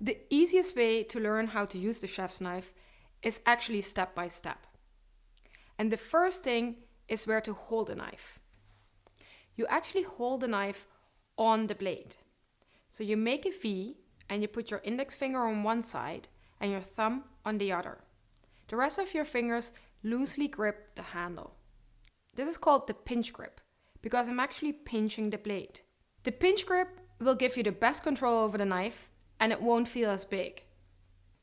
The easiest way to learn how to use the chef's knife is actually step by step. And the first thing is where to hold the knife. You actually hold the knife on the blade. So you make a V and you put your index finger on one side and your thumb on the other. The rest of your fingers loosely grip the handle. This is called the pinch grip because I'm actually pinching the blade. The pinch grip will give you the best control over the knife and it won't feel as big.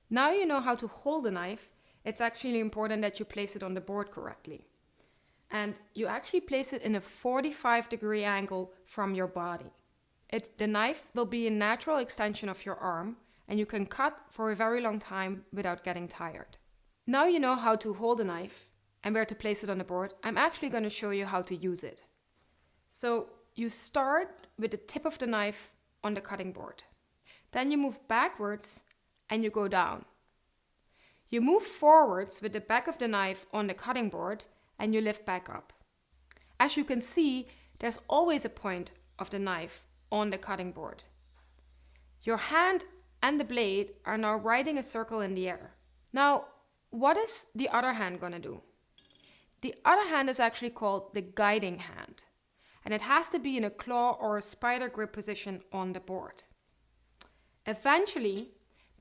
Now you know how to hold the knife, it's actually important that you place it on the board correctly. And you actually place it in a 45-degree angle from your body. The knife will be a natural extension of your arm and you can cut for a very long time without getting tired. Now you know how to hold a knife and where to place it on the board. I'm actually going to show you how to use it. So you start with the tip of the knife on the cutting board. Then you move backwards and you go down. You move forwards with the back of the knife on the cutting board and you lift back up. As you can see, there's always a point of the knife on the cutting board. Your hand and the blade are now riding a circle in the air. Now, what is the other hand going to do? The other hand is actually called the guiding hand, and it has to be in a claw or a spider grip position on the board. Eventually,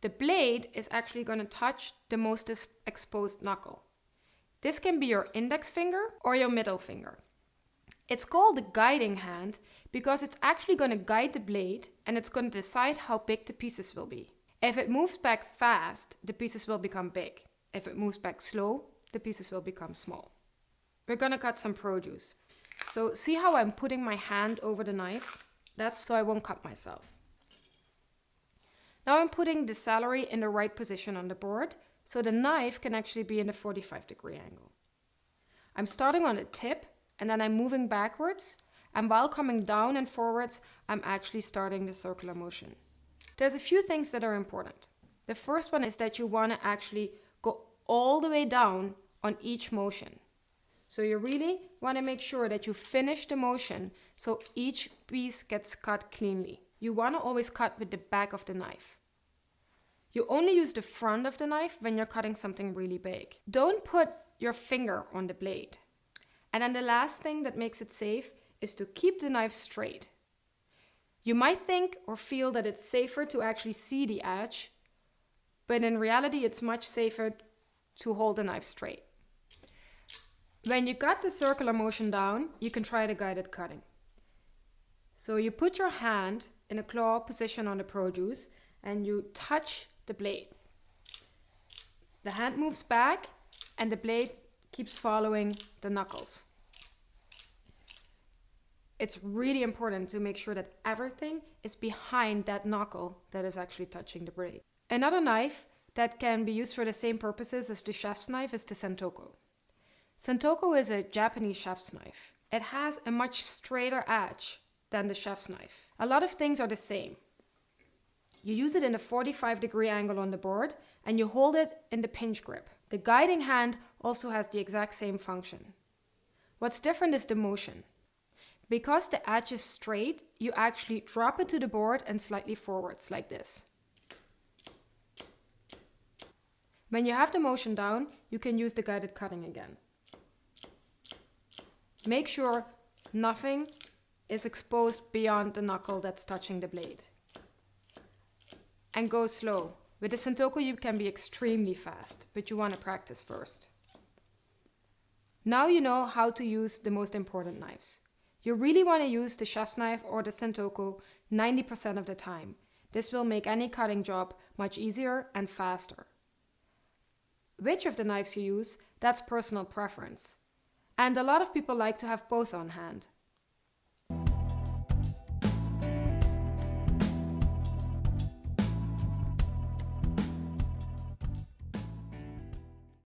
the blade is actually going to touch the most exposed knuckle. This can be your index finger or your middle finger. It's called the guiding hand because it's actually going to guide the blade and it's going to decide how big the pieces will be. If it moves back fast, the pieces will become big. If it moves back slow, the pieces will become small. We're going to cut some produce. So see how I'm putting my hand over the knife? That's so I won't cut myself. Now I'm putting the celery in the right position on the board so the knife can actually be in a 45-degree angle. I'm starting on the tip and then I'm moving backwards, and while coming down and forwards, I'm actually starting the circular motion. There's a few things that are important. The first one is that you want to actually go all the way down on each motion. So you really want to make sure that you finish the motion so each piece gets cut cleanly. You want to always cut with the back of the knife. You only use the front of the knife when you're cutting something really big. Don't put your finger on the blade. And then the last thing that makes it safe is to keep the knife straight. You might think or feel that it's safer to actually see the edge, but in reality it's much safer to hold the knife straight. When you got the circular motion down, you can try the guided cutting. So you put your hand in a claw position on the produce and you touch the blade. The hand moves back and the blade keeps following the knuckles. It's really important to make sure that everything is behind that knuckle that is actually touching the blade. Another knife that can be used for the same purposes as the chef's knife is the sentoko. Sentoko is a Japanese chef's knife. It has a much straighter edge than the chef's knife. A lot of things are the same. You use it in a 45-degree angle on the board and you hold it in the pinch grip. The guiding hand also has the exact same function. What's different is the motion. Because the edge is straight, you actually drop it to the board and slightly forwards like this. When you have the motion down, you can use the guided cutting again. Make sure nothing is exposed beyond the knuckle that's touching the blade. And go slow. With the sentoko you can be extremely fast, but you want to practice first. Now you know how to use the most important knives. You really want to use the chef's knife or the sentoko 90% of the time. This will make any cutting job much easier and faster. Which of the knives you use, that's personal preference. And a lot of people like to have both on hand.